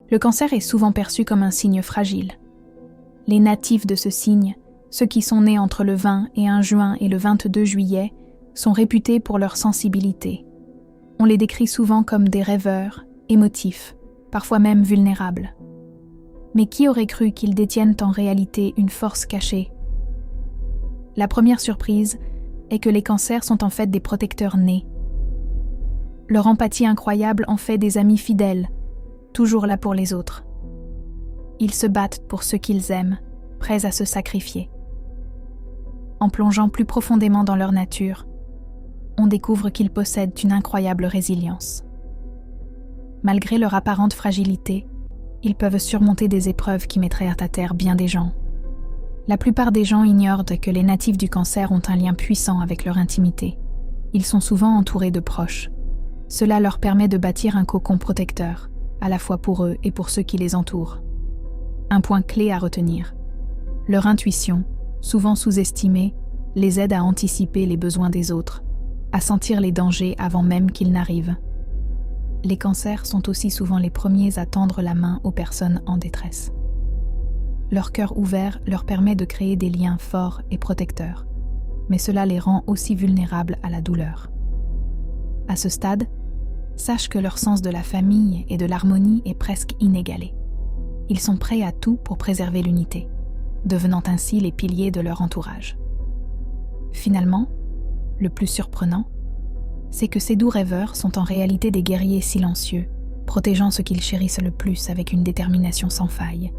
Le cancer est souvent perçu comme un signe fragile. Les natifs de ce signe, ceux qui sont nés entre le 20 et 1 juin et le 22 juillet, sont réputés pour leur sensibilité. On les décrit souvent comme des rêveurs, émotifs, parfois même vulnérables. Mais qui aurait cru qu'ils détiennent en réalité une force cachée? La première surprise est que les cancers sont en fait des protecteurs nés. Leur empathie incroyable en fait des amis fidèles, toujours là pour les autres. Ils se battent pour ceux qu'ils aiment, prêts à se sacrifier. En plongeant plus profondément dans leur nature, on découvre qu'ils possèdent une incroyable résilience. Malgré leur apparente fragilité, ils peuvent surmonter des épreuves qui mettraient à terre bien des gens. La plupart des gens ignorent que les natifs du cancer ont un lien puissant avec leur intimité. Ils sont souvent entourés de proches. Cela leur permet de bâtir un cocon protecteur, à la fois pour eux et pour ceux qui les entourent. Un point clé à retenir. Leur intuition, souvent sous-estimée, les aide à anticiper les besoins des autres, à sentir les dangers avant même qu'ils n'arrivent. Les cancers sont aussi souvent les premiers à tendre la main aux personnes en détresse. Leur cœur ouvert leur permet de créer des liens forts et protecteurs, mais cela les rend aussi vulnérables à la douleur. À ce stade, sache que leur sens de la famille et de l'harmonie est presque inégalé. Ils sont prêts à tout pour préserver l'unité, devenant ainsi les piliers de leur entourage. Finalement, le plus surprenant, c'est que ces doux rêveurs sont en réalité des guerriers silencieux, protégeant ce qu'ils chérissent le plus avec une détermination sans faille.